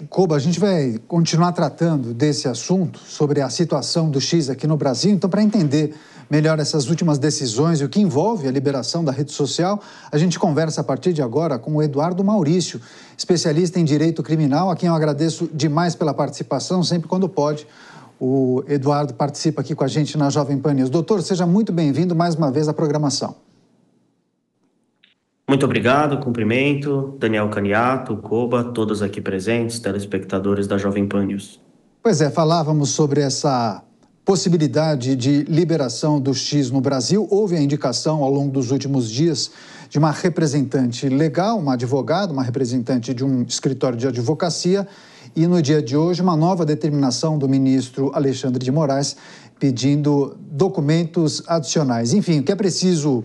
Koba, a gente vai continuar tratando desse assunto, sobre a situação do X aqui no Brasil. Então, para entender melhor essas últimas decisões e o que envolve a liberação da rede social, a gente conversa a partir de agora com o Eduardo Maurício, especialista em direito criminal, a quem eu agradeço demais pela participação, sempre quando pode. O Eduardo participa aqui com a gente na Jovem Pan News. Doutor, seja muito bem-vindo mais uma vez à programação. Muito obrigado, cumprimento, Daniel Caniato, Koba, todos aqui presentes, telespectadores da Jovem Pan News. Pois é, falávamos sobre essa possibilidade de liberação do X no Brasil. Houve a indicação ao longo dos últimos dias de uma representante legal, uma advogada, uma representante de um escritório de advocacia, e no dia de hoje uma nova determinação do ministro Alexandre de Moraes pedindo documentos adicionais. Enfim, o que é preciso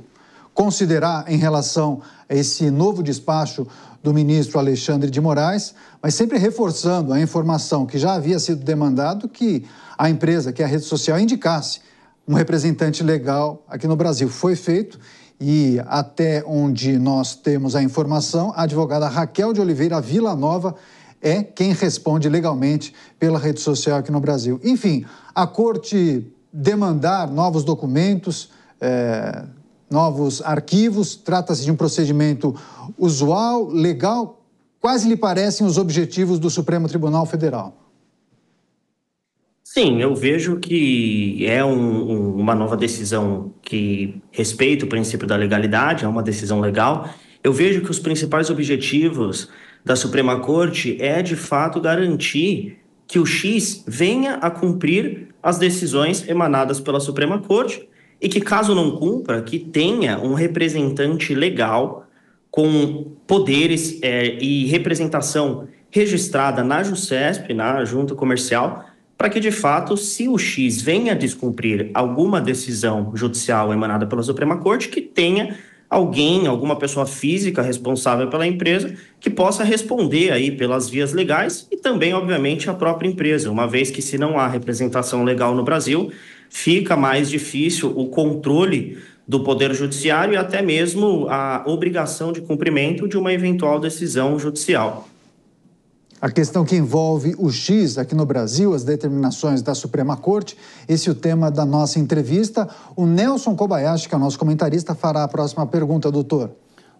considerar em relação a esse novo despacho do ministro Alexandre de Moraes, mas sempre reforçando a informação que já havia sido demandado, que a empresa, que a rede social, indicasse um representante legal aqui no Brasil. Foi feito e, até onde nós temos a informação, a advogada Raquel de Oliveira Villanova é quem responde legalmente pela rede social aqui no Brasil. Enfim, a corte demandar novos documentos, novos arquivos, trata-se de um procedimento usual, legal. Quais lhe parecem os objetivos do Supremo Tribunal Federal? Sim, eu vejo que é uma nova decisão que respeita o princípio da legalidade, é uma decisão legal. Eu vejo que os principais objetivos da Suprema Corte é, de fato, garantir que o X venha a cumprir as decisões emanadas pela Suprema Corte e que, caso não cumpra, que tenha um representante legal com poderes e representação registrada na JuSesp, na Junta Comercial, para que, de fato, se o X venha a descumprir alguma decisão judicial emanada pela Suprema Corte, que tenha alguém, alguma pessoa física responsável pela empresa, que possa responder aí pelas vias legais e também, obviamente, a própria empresa, uma vez que, se não há representação legal no Brasil, fica mais difícil o controle do Poder Judiciário e até mesmo a obrigação de cumprimento de uma eventual decisão judicial. A questão que envolve o X aqui no Brasil, as determinações da Suprema Corte, esse é o tema da nossa entrevista. O Nelson Kobayashi, que é o nosso comentarista, fará a próxima pergunta, doutor.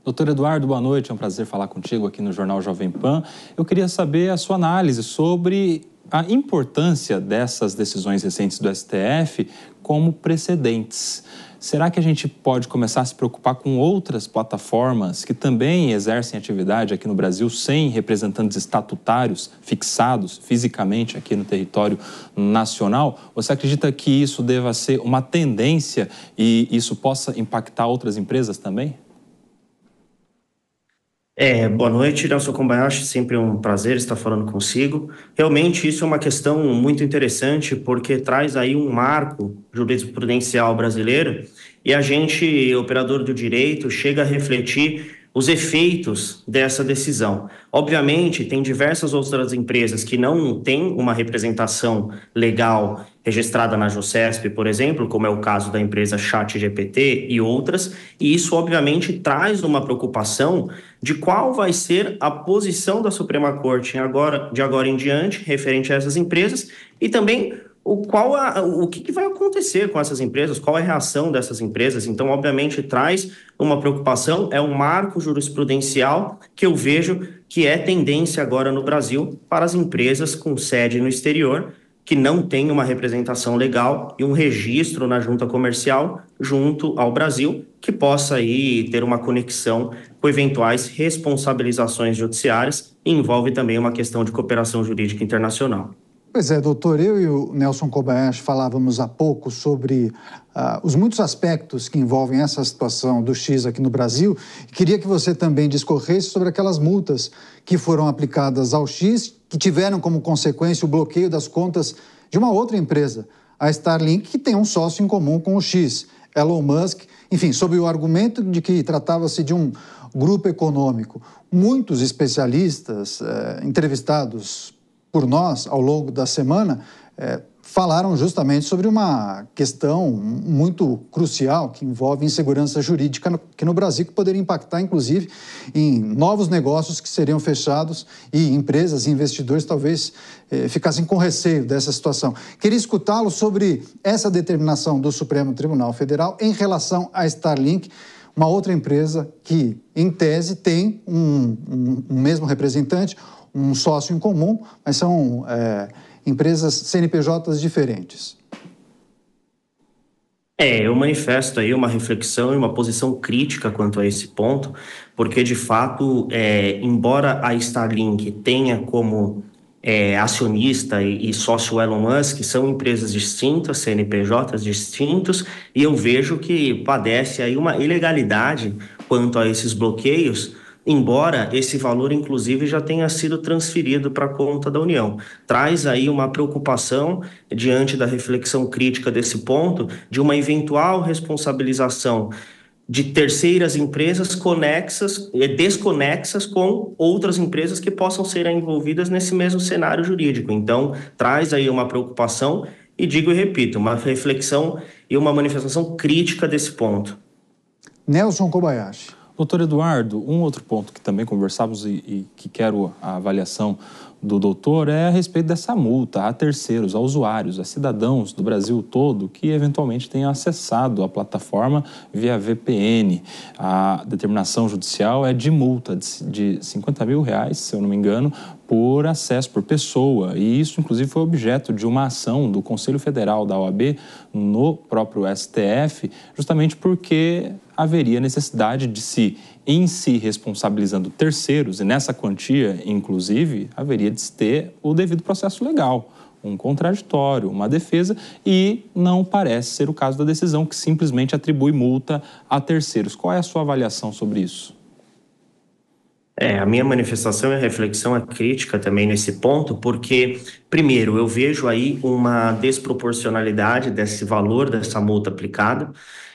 Doutor Eduardo, boa noite, é um prazer falar contigo aqui no Jornal Jovem Pan. Eu queria saber a sua análise sobre a importância dessas decisões recentes do STF como precedentes. Será que a gente pode começar a se preocupar com outras plataformas que também exercem atividade aqui no Brasil sem representantes estatutários fixados fisicamente aqui no território nacional? Você acredita que isso deva ser uma tendência e isso possa impactar outras empresas também? Boa noite, Nelson Kobayashi, sempre um prazer estar falando consigo. Realmente isso é uma questão muito interessante porque traz aí um marco jurisprudencial brasileiro e a gente, operador do direito, chega a refletir os efeitos dessa decisão. Obviamente, tem diversas outras empresas que não têm uma representação legal registrada na JuSesp, por exemplo, como é o caso da empresa ChatGPT e outras, e isso, obviamente, traz uma preocupação de qual vai ser a posição da Suprema Corte de agora em diante, referente a essas empresas, e também o que vai acontecer com essas empresas, qual é a reação dessas empresas. Então, obviamente, traz uma preocupação, é um marco jurisprudencial que eu vejo que é tendência agora no Brasil para as empresas com sede no exterior, que não têm uma representação legal e um registro na junta comercial junto ao Brasil, que possa aí ter uma conexão com eventuais responsabilizações judiciárias e envolve também uma questão de cooperação jurídica internacional. Pois é, doutor, eu e o Nelson Kobayashi falávamos há pouco sobre os muitos aspectos que envolvem essa situação do X aqui no Brasil. Queria que você também discorresse sobre aquelas multas que foram aplicadas ao X, que tiveram como consequência o bloqueio das contas de uma outra empresa, a Starlink, que tem um sócio em comum com o X, Elon Musk, enfim, sob o argumento de que tratava-se de um grupo econômico. Muitos especialistas entrevistados por nós ao longo da semana, falaram justamente sobre uma questão muito crucial que envolve insegurança jurídica aqui no Brasil, que poderia impactar, inclusive, em novos negócios que seriam fechados e empresas e investidores talvez ficassem com receio dessa situação. Queria escutá-lo sobre essa determinação do Supremo Tribunal Federal em relação à Starlink, uma outra empresa que, em tese, tem um mesmo representante, um sócio em comum, mas são empresas CNPJs diferentes. Eu manifesto aí uma reflexão e uma posição crítica quanto a esse ponto, porque, de fato, embora a Starlink tenha como acionista e sócio Elon Musk, são empresas distintas, CNPJs distintos, e eu vejo que padece aí uma ilegalidade quanto a esses bloqueios, embora esse valor, inclusive, já tenha sido transferido para a conta da União. Traz aí uma preocupação, diante da reflexão crítica desse ponto, de uma eventual responsabilização de terceiras empresas desconexas com outras empresas que possam ser envolvidas nesse mesmo cenário jurídico. Então, traz aí uma preocupação e digo e repito, uma reflexão e uma manifestação crítica desse ponto. Nelson Kobayashi. Doutor Eduardo, um outro ponto que também conversávamos e que quero a avaliação do doutor é a respeito dessa multa a terceiros, a usuários, a cidadãos do Brasil todo que eventualmente tenham acessado a plataforma via VPN. A determinação judicial é de multa de R$50 mil, se eu não me engano, por acesso, por pessoa. E isso, inclusive, foi objeto de uma ação do Conselho Federal da OAB no próprio STF, justamente porque haveria necessidade de em si responsabilizando terceiros, e nessa quantia, inclusive, haveria de se ter o devido processo legal, um contraditório, uma defesa, e não parece ser o caso da decisão que simplesmente atribui multa a terceiros. Qual é a sua avaliação sobre isso? A minha manifestação e reflexão é crítica também nesse ponto, porque, primeiro, eu vejo aí uma desproporcionalidade desse valor dessa multa aplicada,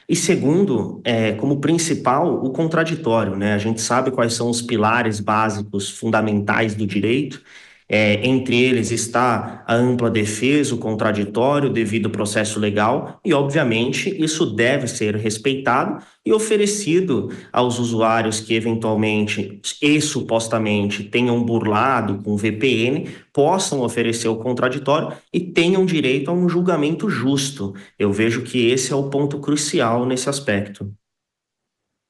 e segundo, como principal, o contraditório, né? A gente sabe quais são os pilares básicos fundamentais do direito, entre eles está a ampla defesa, o contraditório, o devido processo legal, e obviamente isso deve ser respeitado e oferecido aos usuários que eventualmente e supostamente tenham burlado com VPN, possam oferecer o contraditório e tenham direito a um julgamento justo. Eu vejo que esse é o ponto crucial nesse aspecto.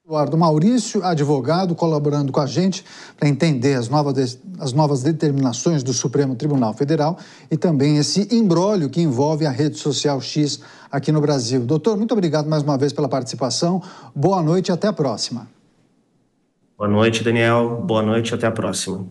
Eduardo Maurício, advogado, colaborando com a gente para entender as novas determinações do Supremo Tribunal Federal e também esse imbróglio que envolve a rede social X aqui no Brasil. Doutor, muito obrigado mais uma vez pela participação. Boa noite e até a próxima. Boa noite, Daniel. Boa noite e até a próxima.